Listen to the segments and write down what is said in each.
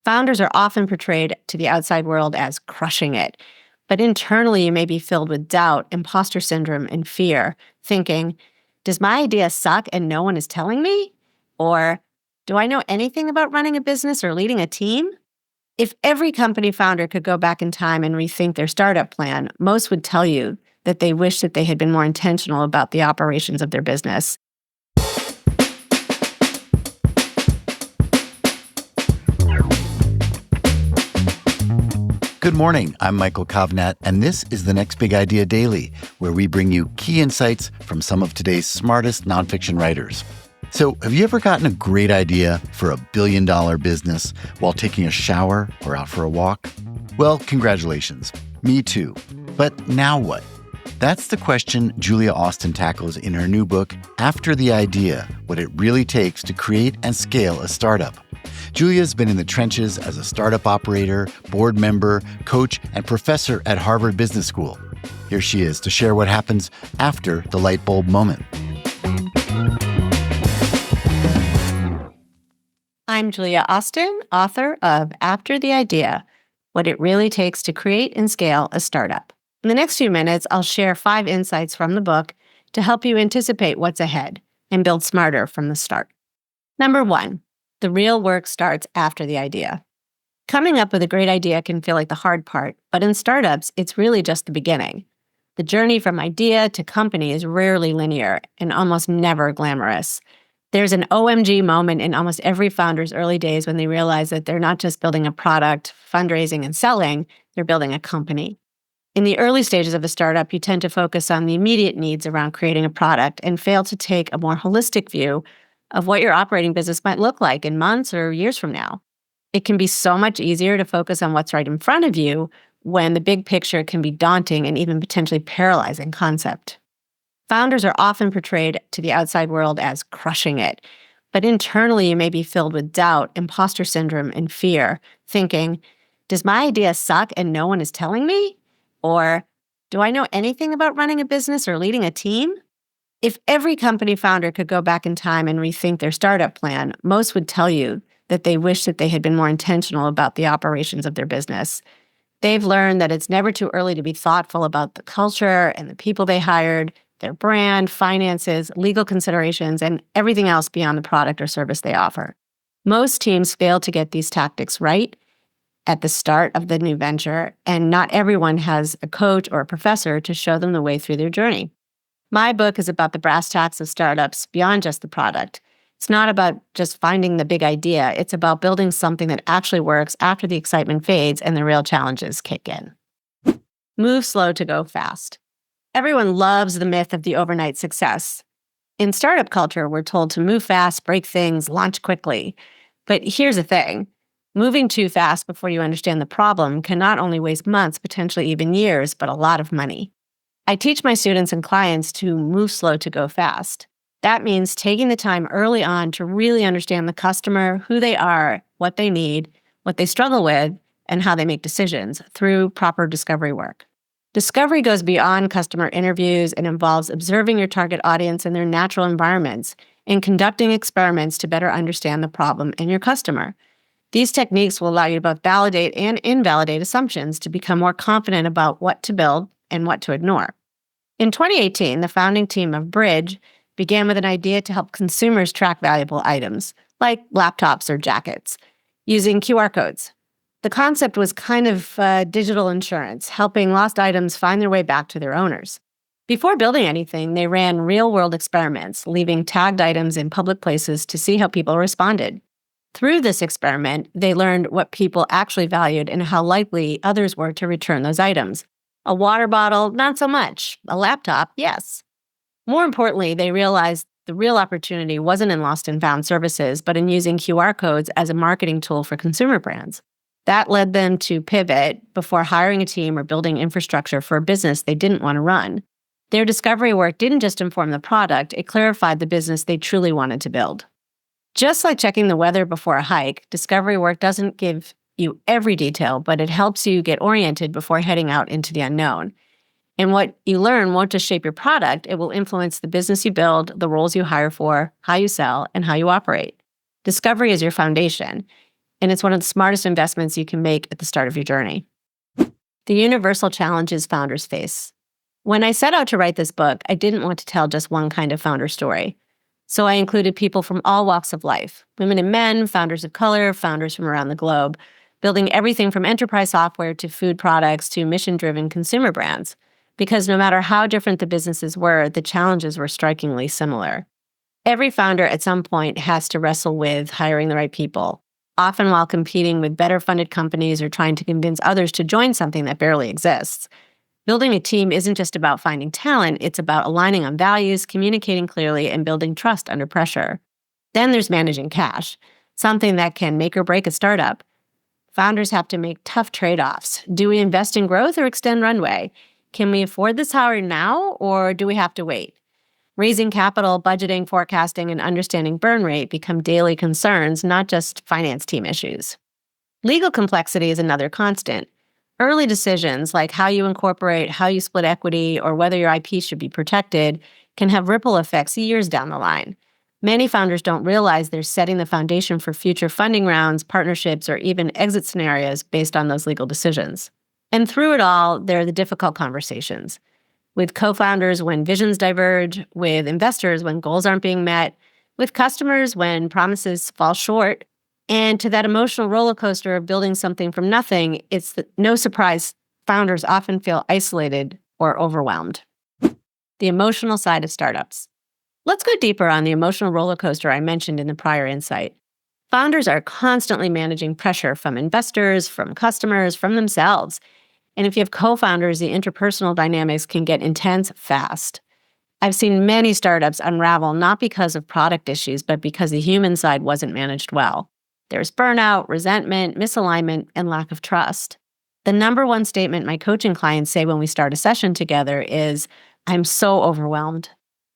Founders are often portrayed to the outside world as crushing it, but internally you may be filled with doubt, imposter syndrome, and fear, thinking, does my idea suck and no one is telling me? Or do I know anything about running a business or leading a team? If every company founder could go back in time and rethink their startup plan, most would tell you that they wish that they had been more intentional about the operations of their business. Good morning, I'm Michael Kovnat, and this is the Next Big Idea Daily, where we bring you key insights from some of today's smartest nonfiction writers. So, have you ever gotten a great idea for $1 billion business while taking a shower or out for a walk? Well, congratulations. Me too. But now what? That's the question Julia Austin tackles in her new book, After the Idea: What It Really Takes to Create and Scale a Startup. Julia's been in the trenches as a startup operator, board member, coach, and professor at Harvard Business School. Here she is to share what happens after the light bulb moment. I'm Julia Austin, author of After the Idea: What It Really Takes to Create and Scale a Startup. In the next few minutes, I'll share 5 insights from the book to help you anticipate what's ahead and build smarter from the start. Number 1, the real work starts after the idea. Coming up with a great idea can feel like the hard part, but in startups, it's really just the beginning. The journey from idea to company is rarely linear and almost never glamorous. There's an OMG moment in almost every founder's early days when they realize that they're not just building a product, fundraising, and selling, they're building a company. In the early stages of a startup, you tend to focus on the immediate needs around creating a product and fail to take a more holistic view of what your operating business might look like in months or years from now. It can be so much easier to focus on what's right in front of you when the big picture can be daunting and even potentially paralyzing concept. Founders are often portrayed to the outside world as crushing it, but internally you may be filled with doubt, imposter syndrome, and fear, thinking, does my idea suck and no one is telling me? Or do I know anything about running a business or leading a team? If every company founder could go back in time and rethink their startup plan, most would tell you that they wish that they had been more intentional about the operations of their business. They've learned that it's never too early to be thoughtful about the culture and the people they hired, their brand, finances, legal considerations, and everything else beyond the product or service they offer. Most teams fail to get these tactics right at the start of the new venture, and not everyone has a coach or a professor to show them the way through their journey. My book is about the brass tacks of startups beyond just the product. It's not about just finding the big idea. It's about building something that actually works after the excitement fades and the real challenges kick in. Move slow to go fast. Everyone loves the myth of the overnight success. In startup culture, we're told to move fast, break things, launch quickly. But here's the thing. Moving too fast before you understand the problem can not only waste months, potentially even years, but a lot of money. I teach my students and clients to move slow to go fast. That means taking the time early on to really understand the customer, who they are, what they need, what they struggle with, and how they make decisions through proper discovery work. Discovery goes beyond customer interviews and involves observing your target audience in their natural environments and conducting experiments to better understand the problem and your customer. These techniques will allow you to both validate and invalidate assumptions to become more confident about what to build and what to ignore. In 2018, the founding team of Bridge began with an idea to help consumers track valuable items, like laptops or jackets, using QR codes. The concept was kind of digital insurance, helping lost items find their way back to their owners. Before building anything, they ran real-world experiments, leaving tagged items in public places to see how people responded. Through this experiment, they learned what people actually valued and how likely others were to return those items. A water bottle, not so much. A laptop, yes. More importantly, they realized the real opportunity wasn't in lost and found services, but in using QR codes as a marketing tool for consumer brands. That led them to pivot before hiring a team or building infrastructure for a business they didn't want to run. Their discovery work didn't just inform the product, it clarified the business they truly wanted to build. Just like checking the weather before a hike, discovery work doesn't give you every detail, but it helps you get oriented before heading out into the unknown. And what you learn won't just shape your product, it will influence the business you build, the roles you hire for, how you sell, and how you operate. Discovery is your foundation. and it's one of the smartest investments you can make at the start of your journey. The universal challenges founders face. When I set out to write this book, I didn't want to tell just one kind of founder story. So I included people from all walks of life, women and men, founders of color, founders from around the globe, building everything from enterprise software to food products to mission-driven consumer brands. Because no matter how different the businesses were, the challenges were strikingly similar. Every founder at some point has to wrestle with hiring the right people, often while competing with better funded companies or trying to convince others to join something that barely exists. Building a team isn't just about finding talent, it's about aligning on values, communicating clearly, and building trust under pressure. Then there's managing cash, something that can make or break a startup. Founders have to make tough trade-offs. Do we invest in growth or extend runway? Can we afford this hire now, or do we have to wait? Raising capital, budgeting, forecasting, and understanding burn rate become daily concerns, not just finance team issues. Legal complexity is another constant. Early decisions like how you incorporate, how you split equity, or whether your IP should be protected can have ripple effects years down the line. Many founders don't realize they're setting the foundation for future funding rounds, partnerships, or even exit scenarios based on those legal decisions. And through it all, there are the difficult conversations. With co-founders when visions diverge, with investors when goals aren't being met, with customers when promises fall short, and to that emotional roller coaster of building something from nothing, it's no surprise founders often feel isolated or overwhelmed. The emotional side of startups. Let's go deeper on the emotional roller coaster I mentioned in the prior insight. Founders are constantly managing pressure from investors, from customers, from themselves. And if you have co-founders, the interpersonal dynamics can get intense fast. I've seen many startups unravel not because of product issues, but because the human side wasn't managed well. There's burnout, resentment, misalignment, and lack of trust. The number one statement my coaching clients say when we start a session together is, "I'm so overwhelmed."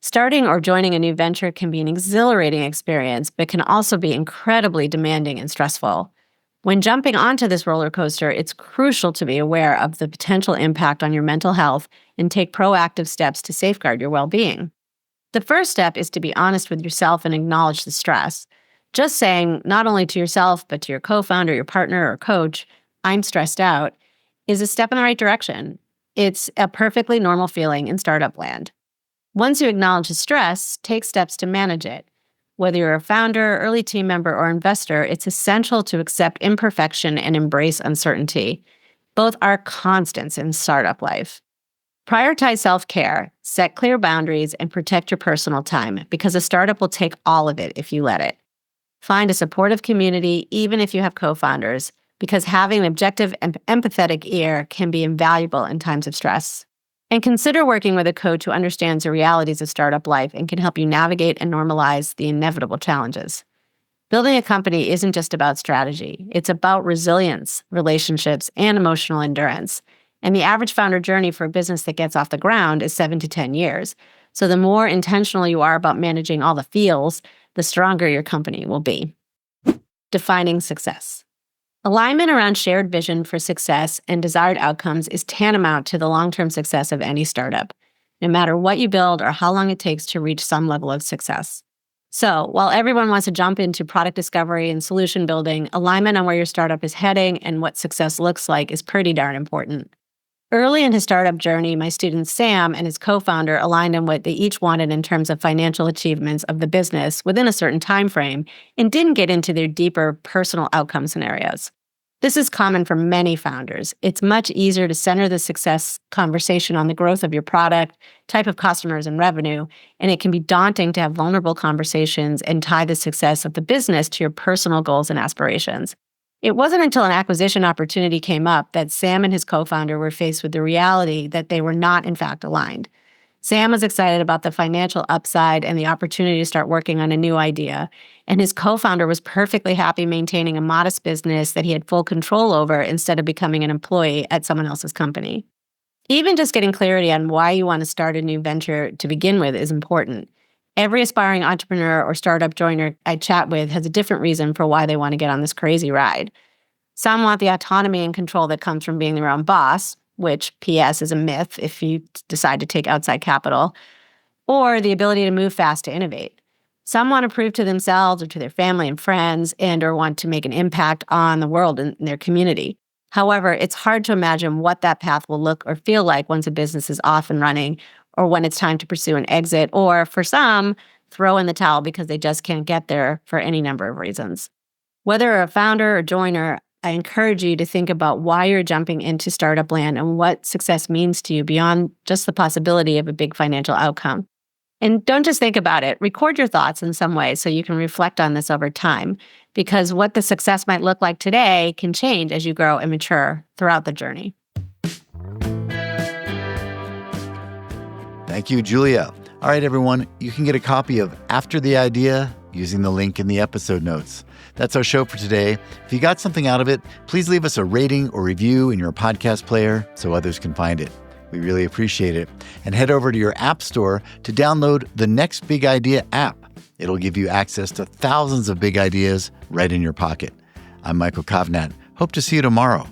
Starting or joining a new venture can be an exhilarating experience, but can also be incredibly demanding and stressful. When jumping onto this roller coaster, it's crucial to be aware of the potential impact on your mental health and take proactive steps to safeguard your well-being. The first step is to be honest with yourself and acknowledge the stress. Just saying, not only to yourself, but to your co-founder, your partner, or coach, "I'm stressed out," is a step in the right direction. It's a perfectly normal feeling in startup land. Once you acknowledge the stress, take steps to manage it. Whether you're a founder, early team member, or investor, it's essential to accept imperfection and embrace uncertainty. Both are constants in startup life. Prioritize self-care, set clear boundaries, and protect your personal time, because a startup will take all of it if you let it. Find a supportive community, even if you have co-founders, because having an objective and empathetic ear can be invaluable in times of stress. And consider working with a coach who understands the realities of startup life and can help you navigate and normalize the inevitable challenges. Building a company isn't just about strategy. It's about resilience, relationships, and emotional endurance. And the average founder journey for a business that gets off the ground is 7 to 10 years. So the more intentional you are about managing all the feels, the stronger your company will be. Defining success. Alignment around shared vision for success and desired outcomes is tantamount to the long-term success of any startup, no matter what you build or how long it takes to reach some level of success. So, while everyone wants to jump into product discovery and solution building, alignment on where your startup is heading and what success looks like is pretty darn important. Early in his startup journey, my student Sam and his co-founder aligned on what they each wanted in terms of financial achievements of the business within a certain time frame and didn't get into their deeper personal outcome scenarios. This is common for many founders. It's much easier to center the success conversation on the growth of your product, type of customers, and revenue, and it can be daunting to have vulnerable conversations and tie the success of the business to your personal goals and aspirations. It wasn't until an acquisition opportunity came up that Sam and his co-founder were faced with the reality that they were not, in fact, aligned. Sam was excited about the financial upside and the opportunity to start working on a new idea, and his co-founder was perfectly happy maintaining a modest business that he had full control over instead of becoming an employee at someone else's company. Even just getting clarity on why you want to start a new venture to begin with is important. Every aspiring entrepreneur or startup joiner I chat with has a different reason for why they want to get on this crazy ride. Some want the autonomy and control that comes from being their own boss, which, P.S., is a myth if you decide to take outside capital, or the ability to move fast to innovate. Some want to prove to themselves or to their family and friends or want to make an impact on the world and their community. However, it's hard to imagine what that path will look or feel like once a business is off and running, or when it's time to pursue an exit, or for some, throw in the towel because they just can't get there for any number of reasons. Whether you're a founder or joiner, I encourage you to think about why you're jumping into startup land and what success means to you beyond just the possibility of a big financial outcome. And don't just think about it. Record your thoughts in some way so you can reflect on this over time, because what the success might look like today can change as you grow and mature throughout the journey. Thank you, Julia. All right, everyone, you can get a copy of After the Idea using the link in the episode notes. That's our show for today. If you got something out of it, please leave us a rating or review in your podcast player so others can find it. We really appreciate it. And head over to your app store to download the Next Big Idea app. It'll give you access to thousands of big ideas right in your pocket. I'm Michael Kovnat. Hope to see you tomorrow.